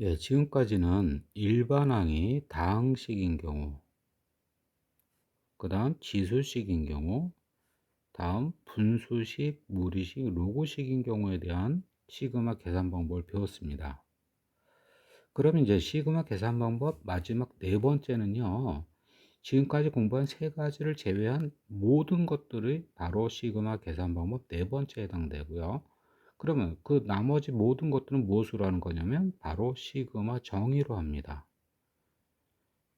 예, 지금까지는 일반항이 다항식인 경우, 그 다음 지수식인 경우, 다음 분수식, 무리식, 로그식인 경우에 대한 시그마 계산 방법을 배웠습니다. 그럼 이제 시그마 계산 방법 마지막 네 번째는요, 지금까지 공부한 세 가지를 제외한 모든 것들이 바로 시그마 계산 방법 네 번째에 해당되고요. 그러면 그 나머지 모든 것들은 무엇으로 하는 거냐면 바로 시그마 정의로 합니다.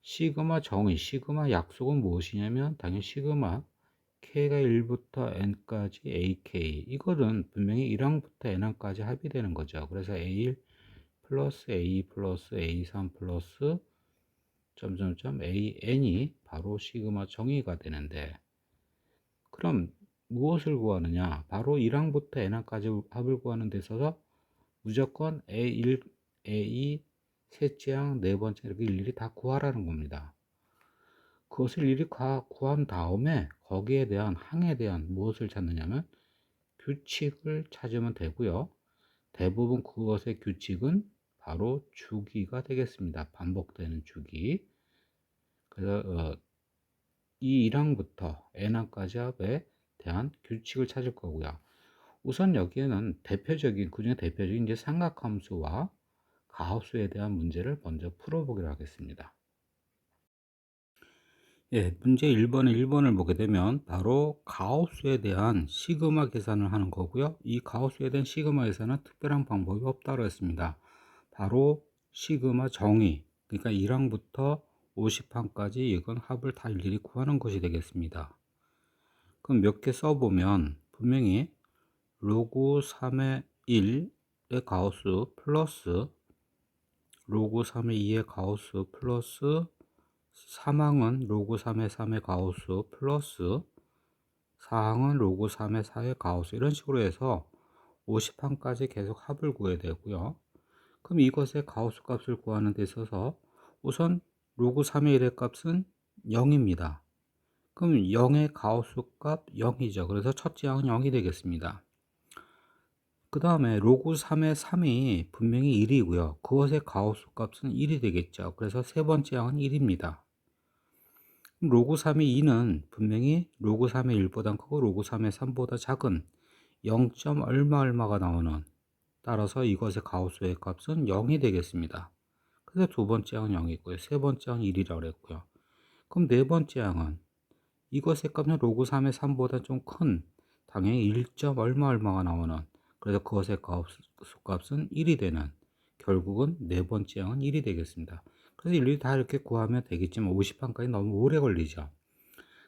시그마 정의, 시그마 약속은 무엇이냐면 당연히 시그마 k가 1부터 n까지 ak, 이거는 분명히 1항부터 n항까지 합의되는 거죠. 그래서 a1 플러스 a2 플러스 a3 플러스 점점점 an이 바로 시그마 정의가 되는데, 그럼 무엇을 구하느냐? 바로 1항부터 n항까지 합을 구하는 데 있어서 무조건 a1, a2, 셋째 항, 네 번째 이렇게 일일이 다 구하라는 겁니다. 그것을 일일이 구한 다음에 거기에 대한 항에 대한 무엇을 찾느냐면 규칙을 찾으면 되고요. 대부분 그것의 규칙은 바로 주기가 되겠습니다. 반복되는 주기. 그래서 이 1항부터 n항까지 합에 대한 규칙을 찾을 거고요. 우선 여기에는 대표적인, 그중에 대표적인 이제 삼각함수와 가함수에 대한 문제를 먼저 풀어보기로 하겠습니다. 예, 문제 1번을 보게 되면 바로 가우스에 대한 시그마 계산을 하는 거고요. 이 가우스에 대한 시그마 계산은 특별한 방법이 없다고 했습니다. 바로 시그마 정의, 그러니까 1항부터 50항까지 이건 합을 다 일일이 구하는 것이 되겠습니다. 그럼 몇 개 써보면 분명히 로그 3의 1의 가우스 플러스 로그 3의 2의 가우스 플러스 3항은 로그 3의 3의 가우스 플러스 4항은 로그 3의 4의 가우스, 이런 식으로 해서 50항까지 계속 합을 구해야 되고요. 그럼 이것의 가우스 값을 구하는 데 있어서 우선 로그 3의 1의 값은 0입니다. 그럼 0의 가우스 값 0이죠. 그래서 첫째 항은 0이 되겠습니다. 그 다음에 로그 3의 3이 분명히 1이고요. 그것의 가우스 값은 1이 되겠죠. 그래서 세 번째 항은 1입니다. 로그 3의 2는 분명히 로그 3의 1보다 크고 로그 3의 3보다 작은 0. 얼마가 나오는, 따라서 이것의 가우스의 값은 0이 되겠습니다. 그래서 두 번째 항은 0이고요. 세 번째 항은 1이라고 했고요. 그럼 네 번째 항은 이것의 값은 로그 3의 3보다 좀 큰, 당연히 1. 얼마가 나오는, 그래서 그것의 가우스 값은 1이 되는, 결국은 네 번째 항은 1이 되겠습니다. 그래서 일일이 다 이렇게 구하면 되겠지만 50항까지 너무 오래 걸리죠.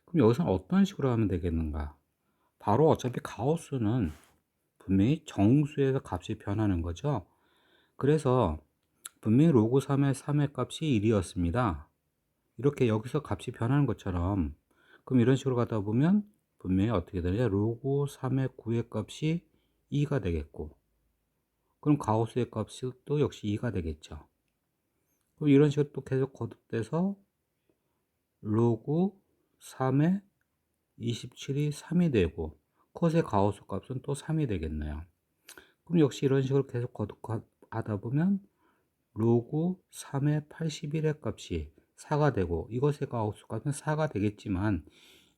그럼 여기서는 어떤 식으로 하면 되겠는가? 바로 어차피 가우스는 분명히 정수에서 값이 변하는 거죠. 그래서 분명히 로그 3의 3의 값이 1이었습니다. 이렇게 여기서 값이 변하는 것처럼, 그럼 이런 식으로 가다 보면 분명히 어떻게 되냐, 로그 3의 9의 값이 2가 되겠고, 그럼 가우스의 값이 또 역시 2가 되겠죠. 그럼 이런 식으로 또 계속 거듭돼서 로그 3의 27이 3이 되고, 컷의 가우스 값은 또 3이 되겠네요. 그럼 역시 이런 식으로 계속 거듭하다 보면 로그 3의 81의 값이 4가 되고, 이것의 가우스 값은 4가 되겠지만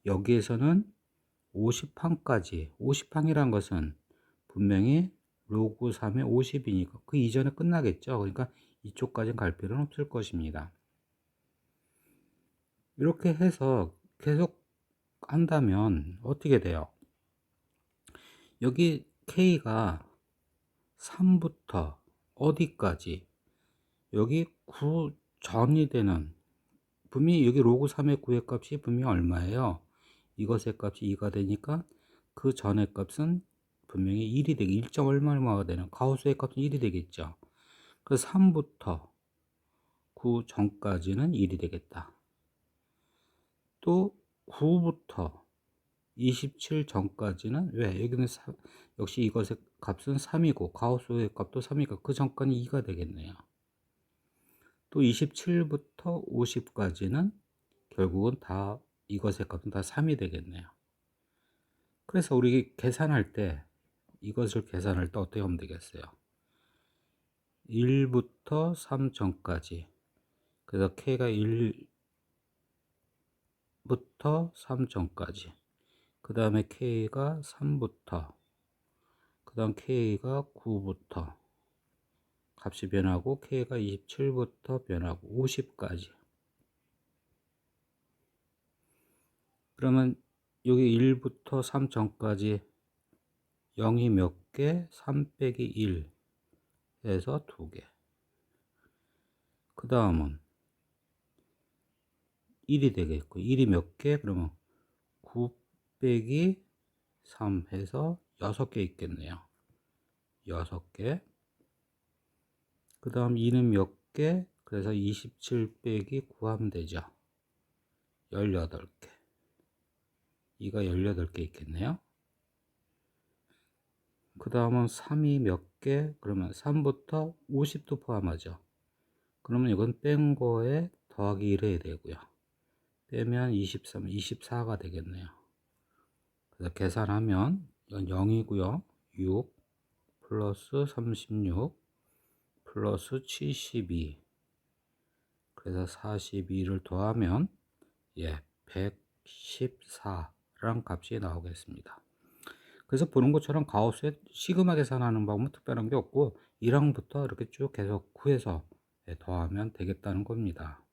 여기에서는 50항까지, 50항이란 것은 분명히 로그 3의 50이니까 그 이전에 끝나겠죠. 그러니까 이쪽까지는 갈 필요는 없을 것입니다. 이렇게 해서 계속 한다면 어떻게 돼요? 여기 K가 3부터 어디까지, 여기 9 전이 되는, 분명히 여기 로그 3의 9의 값이 분명히 얼마예요? 이것의 값이 2가 되니까 그 전의 값은 분명히 1이 되게 1. 얼마가 되는, 가우스의 값은 1이 되겠죠. 그래서 3부터 9 전까지는 1이 되겠다. 또 9부터 27 전까지는, 왜? 여기는 역시 이것의 값은 3이고 가우스의 값도 3이니까 그 전까지는 2가 되겠네요. 또 27부터 50까지는 결국은 다 이것의 값은 다 3이 되겠네요. 그래서 우리 계산할 때, 이것을 계산할 때 어떻게 하면 되겠어요? 1부터 3 전까지. 그래서 K가 1부터 3 전까지. 그 다음에 K가 3부터. 그 다음 K가 9부터. 값이 변하고 K가 27부터 변하고 50까지. 그러면 여기 1부터 3 전까지 0이 몇 개? 3 빼기 1 해서 2개. 그 다음은 1이 되겠고 1이 몇 개? 그러면 9 빼기 3 해서 6개 있겠네요. 6개. 그 다음 2는 몇 개? 그래서 27 빼기 9 하면 되죠. 18개. 2가 18개 있겠네요. 그 다음은 3이 몇 개? 그러면 3부터 50도 포함하죠. 그러면 이건 뺀 거에 더하기 1 해야 되고요. 빼면 23, 24가 되겠네요. 그래서 계산하면 이건 0이고요. 6 플러스 36 플러스 72. 그래서 42를 더하면 114란 값이 나오겠습니다. 그래서 보는 것처럼 가우스의 시그마 계산하는 방법은 특별한 게 없고 1항부터 이렇게 쭉 계속 구해서 더하면 되겠다는 겁니다.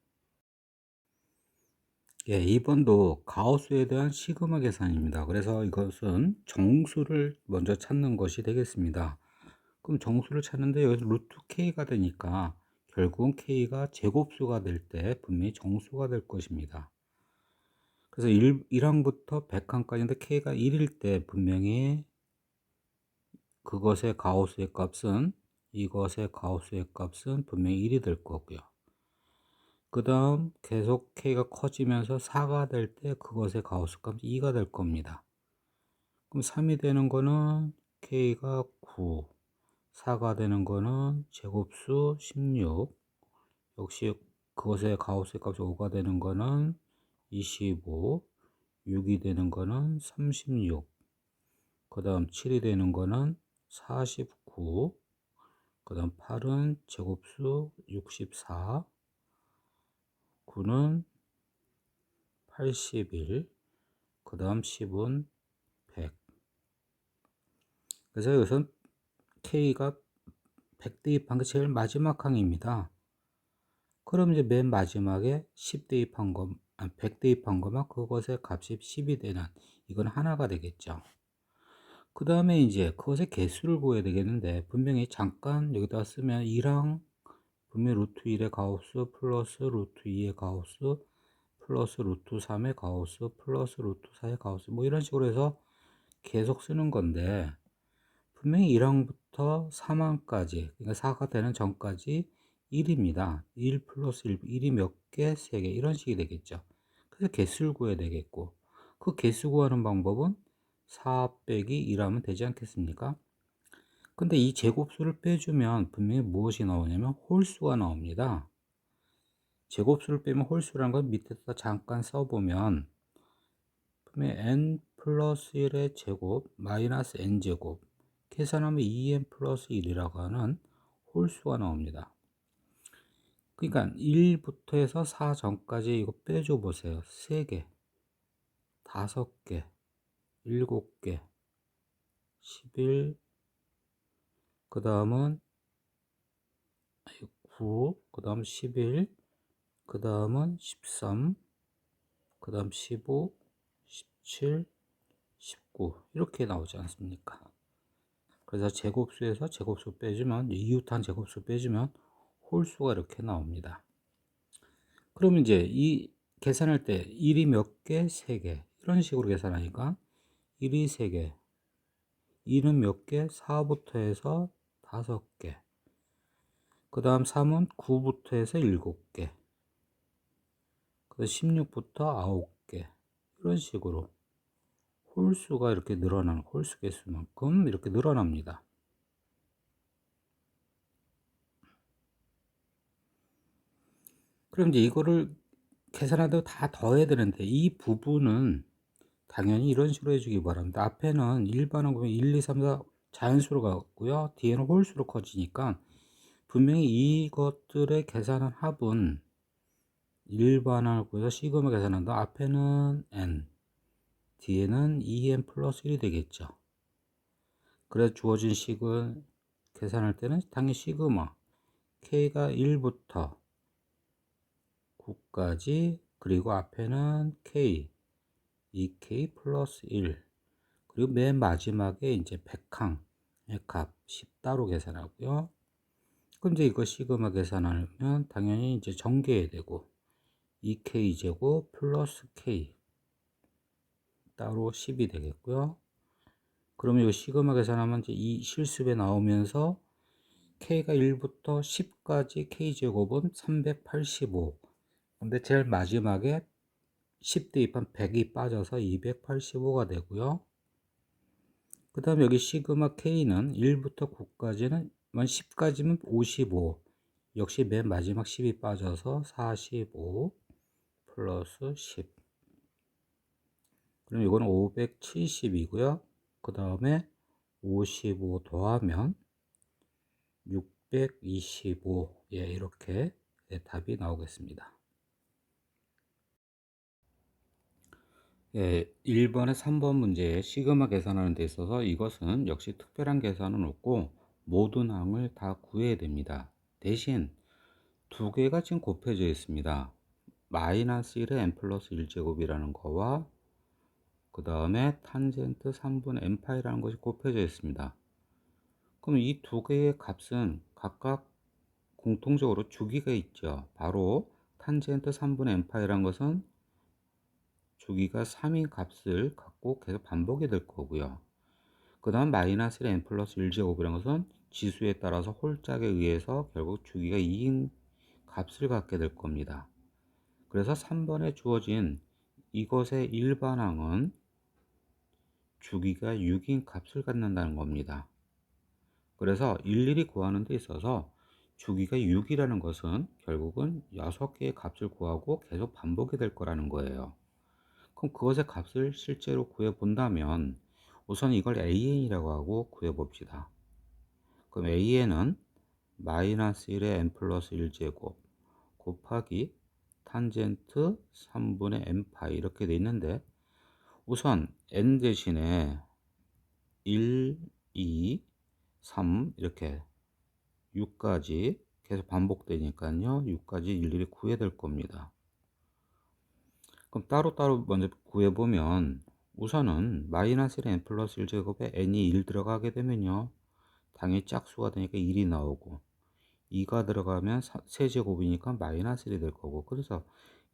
2번도 가우스에 대한 시그마 계산입니다. 그래서 이것은 정수를 먼저 찾는 것이 되겠습니다. 그럼 정수를 찾는데 여기서 루트 K가 되니까 결국은 K가 제곱수가 될 때 분명히 정수가 될 것입니다. 그래서 1항부터 100항까지인데 K가 1일 때 분명히 그것의 가우스의 값은 이것의 가우스의 값은 분명히 1이 될 거고요. 그 다음 계속 K가 커지면서 4가 될 때 그것의 가우스 값이 2가 될 겁니다. 그럼 3이 되는 거는 K가 9, 4가 되는 거는 제곱수 16, 역시 그것의 가우스 값이 5가 되는 거는 25, 6이 되는 거는 36, 그 다음 7이 되는 거는 49, 그 다음 8은 제곱수 64, 9는 81, 그 다음 10은 100. 그래서 여기서 K가 100 대입한 게 제일 마지막 항입니다. 그럼 이제 맨 마지막에 10 대입한 거, 100 대입한 거만 그것의 값이 10이 되는, 이건 하나가 되겠죠. 그 다음에 이제 그것의 개수를 구해야 되겠는데, 분명히 잠깐 여기다 쓰면 1항, 분명히 루트 1의 가우스 플러스 루트 2의 가우스 플러스 루트 3의 가우스 플러스 루트 4의 가우스, 뭐 이런 식으로 해서 계속 쓰는 건데, 분명히 1항부터 3항까지, 그러니까 4가 되는 전까지 1입니다. 1 플러스 1, 1이 몇 개? 3개. 이런 식이 되겠죠. 그래서 개수를 구해야 되겠고, 그 개수 구하는 방법은 4 빼기 1 하면 되지 않겠습니까? 근데 이 제곱수를 빼주면 분명히 무엇이 나오냐면 홀수가 나옵니다. 제곱수를 빼면 홀수라는 건 밑에다 잠깐 써보면 분명히 n 플러스 1의 제곱 마이너스 n제곱 계산하면 2n 플러스 1이라고 하는 홀수가 나옵니다. 그러니까 1부터 해서 4 전까지 이거 빼줘 보세요. 3개, 5개, 7개, 11, 그 다음은 9, 그 다음 11, 그 다음은 13, 그 다음 15, 17, 19 이렇게 나오지 않습니까? 그래서 제곱수에서 제곱수 빼주면 이웃한 제곱수 빼주면 홀수가 이렇게 나옵니다. 그러면 이제 이 계산할 때 1이 몇 개? 3개. 이런 식으로 계산하니까 1이 3개. 2는 몇 개? 4부터 해서 5개. 그 다음 3은 9부터 해서 7개. 그 다음 16부터 9개. 이런 식으로 홀수가 이렇게 늘어나는, 홀수 개수만큼 이렇게 늘어납니다. 그럼 이제 이거를 계산하다가 다 더해야 되는데 이 부분은 당연히 이런 식으로 해주기 바랍니다. 앞에는 일반은 1, 2, 3, 4 자연수로 가고요. 뒤에는 홀수로 커지니까 분명히 이것들의 계산한 합은 일반하고요. 시그마 계산한다. 앞에는 n, 뒤에는 2n 플러스 1이 되겠죠. 그래서 주어진 식을 계산할 때는 당연히 시그마 k가 1부터 9까지, 그리고 앞에는 k, 2k 플러스 1, 그리고 맨 마지막에 이제 백항의 값 10 따로 계산하고요. 그럼 이제 이거 시그마 계산하면 당연히 이제 전개해야 되고 2k 제곱 플러스 k 따로 10이 되겠고요. 그러면 이 시그마 계산하면 이제 이 실수배 나오면서 k가 1부터 10까지 k 제곱은 385. 근데 제일 마지막에 10 대입한 100이 빠져서 285가 되고요. 그 다음에 여기 시그마 k는 1부터 9까지는 10까지면 55. 역시 맨 마지막 10이 빠져서 45 플러스 10. 그럼 이거는 570이고요. 그 다음에 55 더하면 625. 예, 이렇게 답이 나오겠습니다. 예, 1번에 3번 문제에 시그마 계산하는 데 있어서 이것은 역시 특별한 계산은 없고 모든 항을 다 구해야 됩니다. 대신 두 개가 지금 곱해져 있습니다. 마이너스 1의 n 플러스 1제곱이라는 거와 그 다음에 탄젠트 3분의 n파이라는 것이 곱해져 있습니다. 그럼 이 두 개의 값은 각각 공통적으로 주기가 있죠. 바로 탄젠트 3분의 n파이라는 것은 주기가 3인 값을 갖고 계속 반복이 될 거고요. 그 다음 마이너스 n 플러스 1제곱이라는 것은 지수에 따라서 홀짝에 의해서 결국 주기가 2인 값을 갖게 될 겁니다. 그래서 3번에 주어진 이것의 일반항은 주기가 6인 값을 갖는다는 겁니다. 그래서 일일이 구하는 데 있어서 주기가 6이라는 것은 결국은 6개의 값을 구하고 계속 반복이 될 거라는 거예요. 그럼 그것의 값을 실제로 구해 본다면 우선 이걸 AN이라고 하고 구해 봅시다. 그럼 AN은 마이너스 1의 n 플러스 1제곱 곱하기 탄젠트 3분의 n파이 이렇게 돼 있는데, 우선 n 대신에 1, 2, 3 이렇게 6까지 계속 반복되니까요. 6까지 일일이 구해야 될 겁니다. 그럼 따로따로 먼저 구해보면 우선은 마이너스 1 n 플러스 1제곱에 n이 1 들어가게 되면요. 당연히 짝수가 되니까 1이 나오고 2가 들어가면 세제곱이니까 마이너스 1이 될 거고, 그래서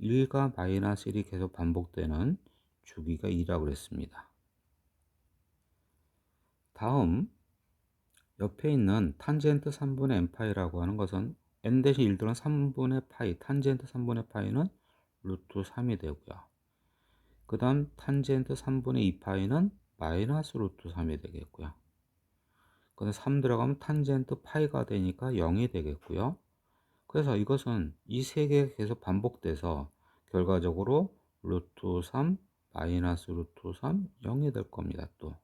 1과 마이너스 1이 계속 반복되는 주기가 2라고 그랬습니다. 다음 옆에 있는 탄젠트 3분의 n파이라고 하는 것은 n 대신 1 들어간 3분의 파이, 탄젠트 3분의 파이는 루트 3이 되고요. 그 다음 탄젠트 3분의 2파이는 마이너스 루트 3이 되겠고요. 그 다음 3 들어가면 탄젠트 파이가 되니까 0이 되겠고요. 그래서 이것은 이 세 개가 계속 반복돼서 결과적으로 루트 3 마이너스 루트 3 0이 될 겁니다. 또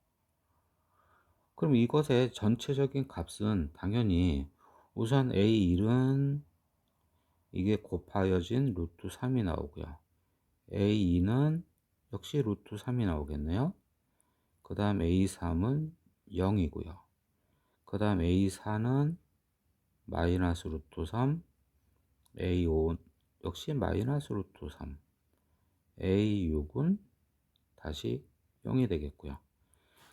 그럼 이것의 전체적인 값은 당연히 우선 A1은 이게 곱하여진 루트 3이 나오고요. A2는 역시 루트 3이 나오겠네요. 그 다음 A3은 0이고요. 그 다음 A4는 마이너스 루트 3, A5 역시 마이너스 루트 3, A6은 다시 0이 되겠고요.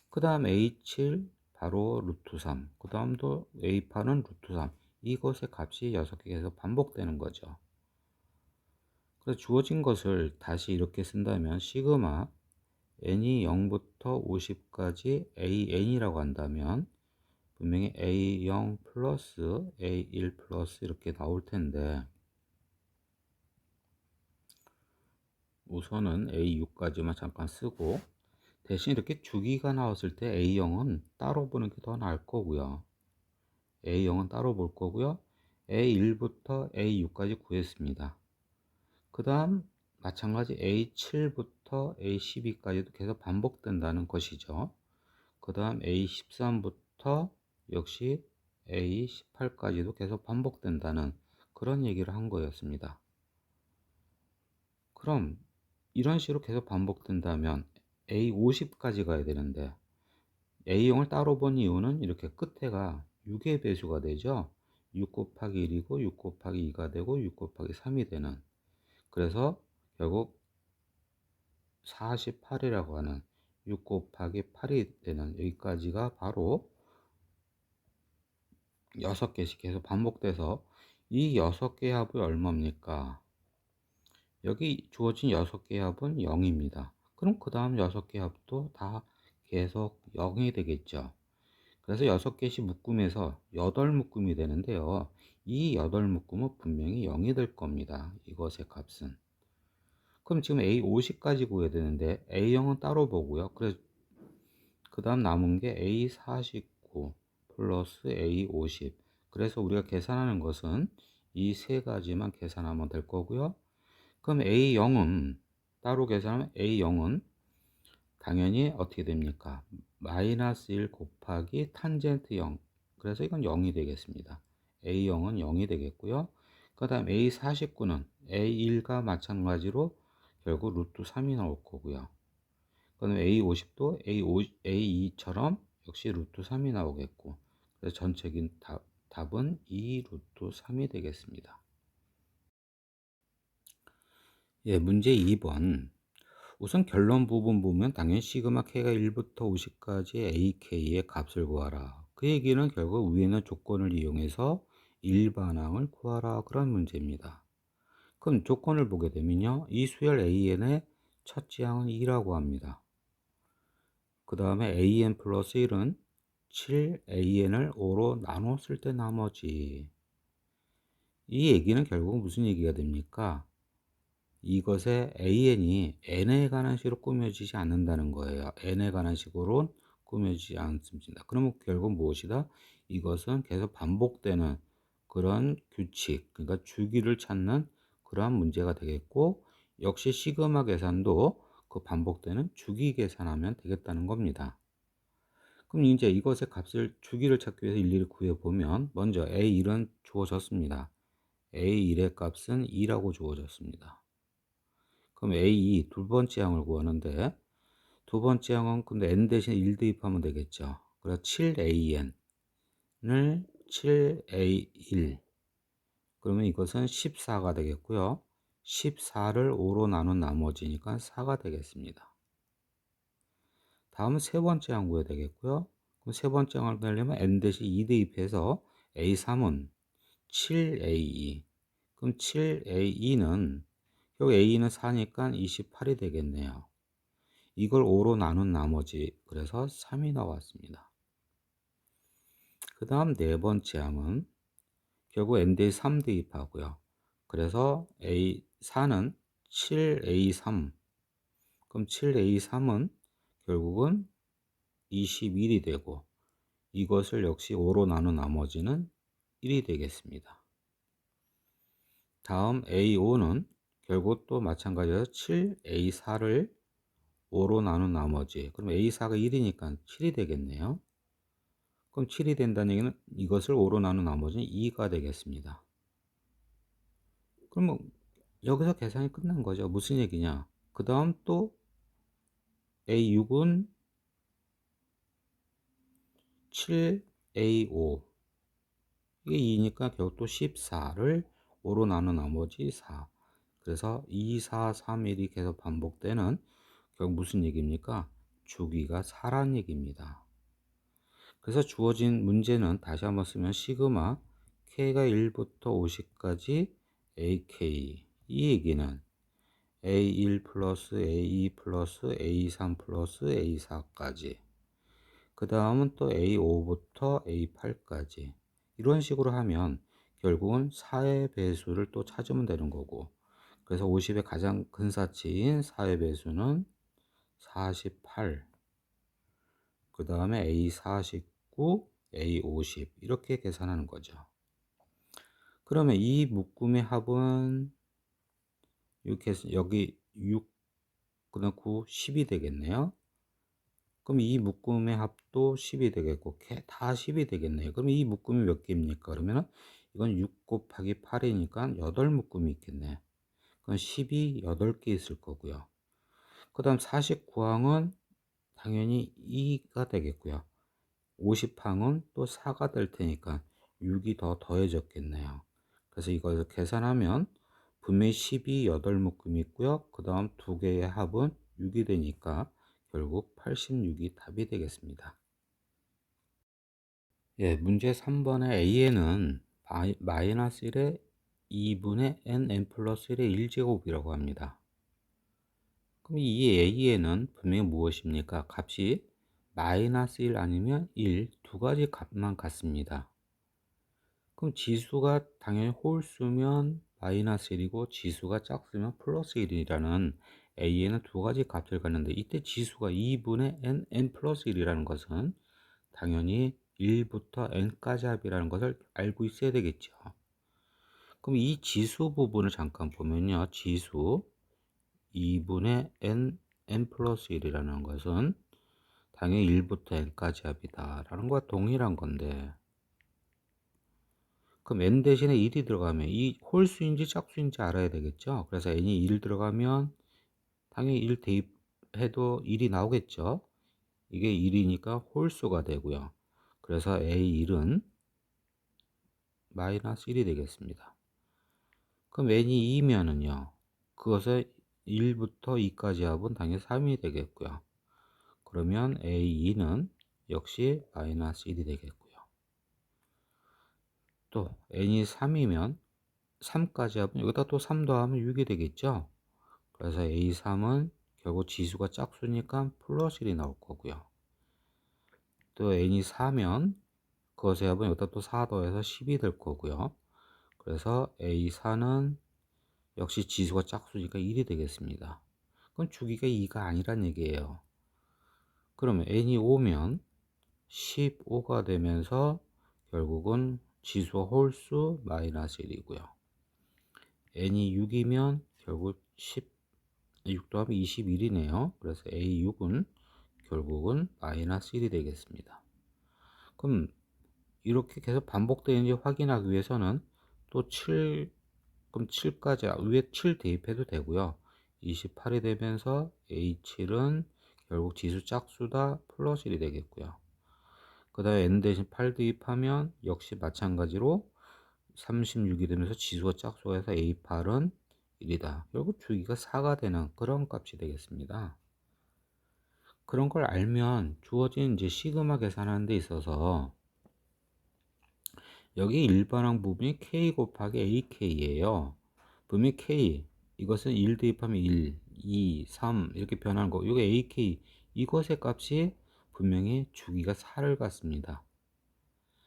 그 다음 A7 바로 루트 3, 그 다음도 A8은 루트 3. 이것의 값이 6개 계속 반복되는 거죠. 그래서 주어진 것을 다시 이렇게 쓴다면 시그마 n이 0부터 50까지 an이라고 한다면 분명히 a0 플러스 a1 플러스 이렇게 나올 텐데, 우선은 a6까지만 잠깐 쓰고 대신 이렇게 주기가 나왔을 때 a0은 따로 보는 게 더 나을 거고요. a0은 따로 볼 거고요. a1부터 a6까지 구했습니다. 그 다음 마찬가지 A7부터 A12까지도 계속 반복된다는 것이죠. 그 다음 A13부터 역시 A 18까지도 계속 반복된다는 그런 얘기를 한 거였습니다. 그럼 이런 식으로 계속 반복된다면 A 50까지 가야 되는데 A형을 따로 본 이유는 이렇게 끝에가 6의 배수가 되죠. 6 곱하기 1이고 6 곱하기 2가 되고 6 곱하기 3이 되는, 그래서 결국 48이라고 하는 6 곱하기 8이 되는 여기까지가 바로 6개씩 계속 반복돼서 이 6개의 합이 얼마입니까? 여기 주어진 6개의 합은 0입니다. 그럼 그 다음 6개의 합도 다 계속 0이 되겠죠. 그래서 6개씩 묶음에서 8묶음이 되는데요. 이 8묶음은 분명히 0이 될 겁니다. 이것의 값은. 그럼 지금 A 50까지 구해야 되는데 A형은 따로 보고요. 그래서 그 다음 남은 게 A 49 플러스 A 50. 그래서 우리가 계산하는 것은 이 세 가지만 계산하면 될 거고요. 그럼 A0은 따로 계산하면 A0은 당연히 어떻게 됩니까? 마이너스 1 곱하기 탄젠트 0. 그래서 이건 0이 되겠습니다. A0은 0이 되겠고요. 그 다음 A49는 A1과 마찬가지로 결국 루트 3이 나올 거고요. 그다음 A50도 A2처럼 역시 루트 3이 나오겠고, 그래서 전체적인 답은 2 루트 3이 되겠습니다. 예, 문제 2번. 우선 결론 부분 보면 당연히 시그마 K가 1부터 50까지 AK의 값을 구하라. 그 얘기는 결국 위에 있는 조건을 이용해서 일반항을 구하라, 그런 문제입니다. 그럼 조건을 보게 되면요, 이 수열 AN의 첫째 항은 2라고 합니다. 그 다음에 AN 플러스 1은 7AN을 5로 나눴을 때 나머지. 이 얘기는 결국 무슨 얘기가 됩니까? 이것의 AN이 N에 관한 식으로 꾸며지지 않는다는 거예요. N에 관한 식으로 꾸며지지 않습니다. 그러면 결국 무엇이다? 이것은 계속 반복되는 그런 규칙, 그러니까 주기를 찾는 그러한 문제가 되겠고, 역시 시그마 계산도 그 반복되는 주기 계산하면 되겠다는 겁니다. 그럼 이제 이것의 값을, 주기를 찾기 위해서 일일이 구해보면 먼저 A1은 주어졌습니다. A1의 값은 2라고 주어졌습니다. 그럼 A2 두 번째 항을 구하는데, 두 번째 항은 근데 n 대신 1 대입하면 되겠죠. 그래서 7AN을 7A1, 그러면 이것은 14가 되겠고요. 14를 5로 나눈 나머지니까 4가 되겠습니다. 다음은 세 번째 항 구해야 되겠고요. 그럼 세 번째 항을 구하려면 n 대신 2 대입해서 A3은 7A2. 그럼 7A2는 결국 A는 4니까 28이 되겠네요. 이걸 5로 나눈 나머지, 그래서 3이 나왔습니다. 그 다음 네 번째 항은 결국 n 대에 3 대입하고요. 그래서 A4는 7A3. 그럼 7A3은 결국은 21이 되고, 이것을 역시 5로 나눈 나머지는 1이 되겠습니다. 다음 A5는 결국 또 마찬가지로 7A4를 5로 나눈 나머지, 그럼 A4가 1이니까 7이 되겠네요. 그럼 7이 된다는 얘기는 이것을 5로 나눈 나머지는 2가 되겠습니다. 그러면 여기서 계산이 끝난 거죠. 무슨 얘기냐? 그 다음 또 A6은 7A5, 이게 2니까 결국 또 14를 5로 나눈 나머지 4. 그래서 2, 4, 3, 1이 계속 반복되는, 결국 무슨 얘기입니까? 주기가 4란 얘기입니다. 그래서 주어진 문제는 다시 한번 쓰면 시그마 K가 1부터 50까지 AK, 이 얘기는 A1 플러스 A2 플러스 A3 플러스 A4까지, 그 다음은 또 A5부터 A8까지, 이런 식으로 하면 결국은 4의 배수를 또 찾으면 되는 거고, 그래서 50의 가장 근사치인 4의 배수는 48, 그 다음에 A49, A50 이렇게 계산하는 거죠. 그러면 이 묶음의 합은 이렇게 해서 여기 6, 그 다음 9, 10이 되겠네요. 그럼 이 묶음의 합도 10이 되겠고 다 10이 되겠네요. 그럼 이 묶음이 몇 개입니까? 그러면은 이건 6 곱하기 8이니까 8 묶음이 있겠네. 그럼 10이 8개 있을 거고요. 그 다음 49항은 당연히 2가 되겠고요. 50항은 또 4가 될 테니까 6이 더 더해졌겠네요. 그래서 이걸 계산하면 분명히 10이 8묶음이 있고요. 그 다음 두 개의 합은 6이 되니까 결국 86이 답이 되겠습니다. 예, 문제 3번의 A에는 마이너스 1의 2분의 nn 플러스 1의 1제곱이라고 합니다. 그럼 이 A에는 분명히 무엇입니까? 값이 마이너스 1 아니면 1, 두 가지 값만 같습니다. 그럼 지수가 당연히 홀수면 마이너스 1이고 지수가 짝수면 플러스 1이라는 A에는 두 가지 값을 갖는데 이때 지수가 2분의 n 플러스 1이라는 것은 당연히 1부터 n까지 합이라는 것을 알고 있어야 되겠죠. 그럼 이 지수 부분을 잠깐 보면요. 지수 2분의 n 플러스 1이라는 것은 당연히 1부터 n까지 합이다 라는 것과 동일한 건데, 그럼 n 대신에 1이 들어가면 이 홀수인지 짝수인지 알아야 되겠죠. 그래서 n이 1 들어가면 당연히 1 대입해도 1이 나오겠죠. 이게 1이니까 홀수가 되고요. 그래서 A1은 마이너스 1이 되겠습니다. 그럼 n이 2면은요. 그것의 1부터 2까지 합은 당연히 3이 되겠고요. 그러면 A2는 역시 마이너스 1이 되겠고요. 또 n이 3이면 3까지 합은 여기다 또 3 더하면 6이 되겠죠. 그래서 A3은 결국 지수가 짝수니까 플러스 1이 나올 거고요. 또 n이 4면 그것의 합은 여기다 또 4 더해서 10이 될 거고요. 그래서 A4는 역시 지수가 짝수니까 1이 되겠습니다. 그럼 주기가 2가 아니란 얘기예요. 그러면 n이 5면 15가 되면서 결국은 지수 홀수 마이너스 1이고요. n이 6이면 결국 6 더하면 21이네요. 그래서 A6은 결국은 마이너스 1이 되겠습니다. 그럼 이렇게 계속 반복되는지 확인하기 위해서는 또 7, 그럼 7까지 위에 7 대입해도 되고요. 28이 되면서 A7은 결국 지수 짝수다 플러스 1이 되겠고요. 그 다음에 n 대신 8 대입하면 역시 마찬가지로 36이 되면서 지수가 짝수가 해서 A8은 1이다. 결국 주기가 4가 되는 그런 값이 되겠습니다. 그런 걸 알면 주어진 이제 시그마 계산하는 데 있어서 여기 일반항 부분이 k 곱하기 ak예요. 분명히 k 이것은 1 대입하면 1, 2, 3 이렇게 변하는 거. 이게 ak 이것의 값이 분명히 주기가 4를 갖습니다.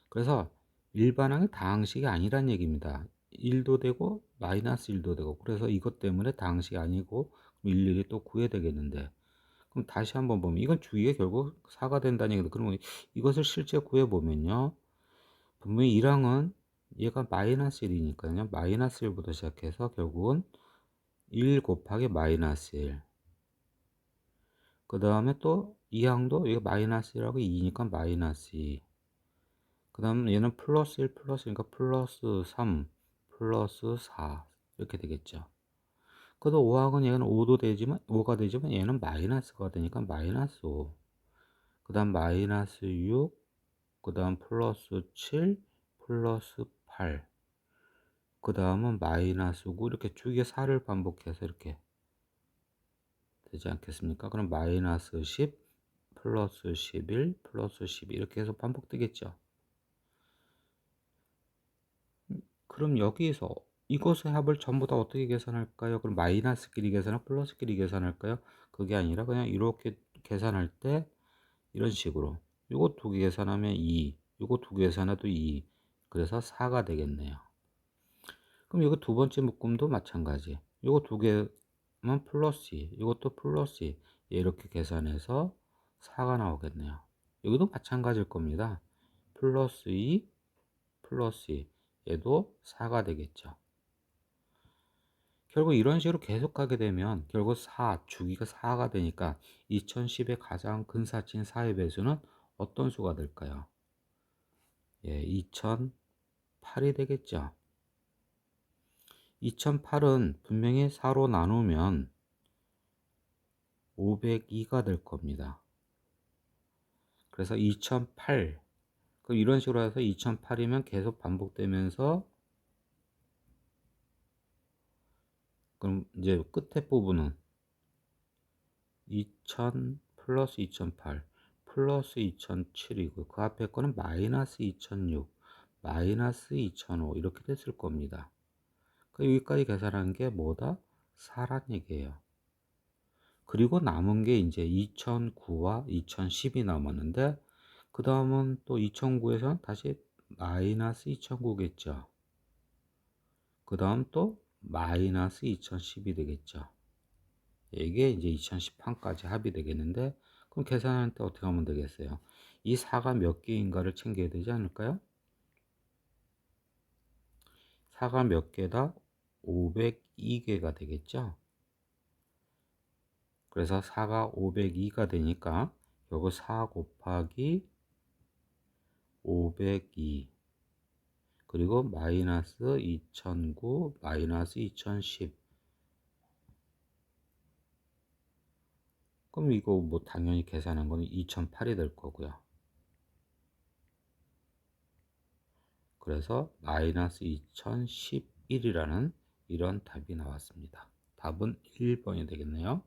그래서 일반항이 다항식이 아니란 얘기입니다. 1도 되고 마이너스 1도 되고, 그래서 이것 때문에 다항식이 아니고 일일이 또 구해야 되겠는데, 그럼 다시 한번 보면 이건 주기가 결국 4가 된다는 얘기인데, 그러면 이것을 실제 구해보면요. 분명히 1항은 얘가 마이너스 1이니까요. 마이너스 1부터 시작해서 결국은 1 곱하기 마이너스 1. 그 다음에 또 2항도 이게 마이너스 1하고 2니까 마이너스 2. 그 다음 얘는 플러스 1 플러스니까 플러스 3 플러스 4 이렇게 되겠죠. 그래도 5항은 얘는 5가 되지만 얘는 마이너스가 되니까 마이너스 5. 그 다음 마이너스 6. 그 다음 플러스 7 플러스 8. 그 다음은 마이너스 9. 이렇게 주기의 4를 반복해서 이렇게 되지 않겠습니까? 그럼 마이너스 10 플러스 11 플러스 12 이렇게 해서 반복되겠죠. 그럼 여기에서 이것의 합을 전부 다 어떻게 계산할까요? 그럼 마이너스끼리 계산하고 플러스끼리 계산할까요? 그게 아니라 그냥 이렇게 계산할 때 이런 식으로 요거 두 개 계산하면 2, 요거 두 개 계산해도 2, 그래서 4가 되겠네요. 그럼 이거 두 번째 묶음도 마찬가지. 요거 두 개만 플러스 2, 이것도 플러스 2, 이렇게 계산해서 4가 나오겠네요. 여기도 마찬가지일 겁니다. 플러스 2, 플러스 2, 얘도 4가 되겠죠. 결국 이런 식으로 계속 가게 되면 결국 4, 주기가 4가 되니까 2010의 가장 근사치인 4의 배수는 어떤 수가 될까요? 예, 2008이 되겠죠. 2008은 분명히 4로 나누면 502가 될 겁니다. 그래서 2008, 그럼 이런 식으로 해서 2008이면 계속 반복되면서, 그럼 이제 끝에 부분은 2000 플러스 2008 플러스 2007이고 그 앞에 거는 마이너스 2006 마이너스 2005 이렇게 됐을 겁니다. 그 여기까지 계산한 게 뭐다? 4란 얘기예요. 그리고 남은 게 이제 2009와 2010이 남았는데, 그 다음은 또 2009에서는 다시 마이너스 2009겠죠. 그 다음 또 마이너스 2010이 되겠죠. 이게 이제 2010판까지 합이 되겠는데, 그럼 계산할 때 어떻게 하면 되겠어요? 이 4가 몇 개인가를 챙겨야 되지 않을까요? 4가 몇 개다? 502개가 되겠죠. 그래서 4가 502가 되니까 요거 4 곱하기 502 그리고 마이너스 2009 마이너스 2010. 그럼 이거 뭐 당연히 계산한 거는 2008이 될 거고요. 그래서 마이너스 2011이라는 이런 답이 나왔습니다. 답은 1번이 되겠네요.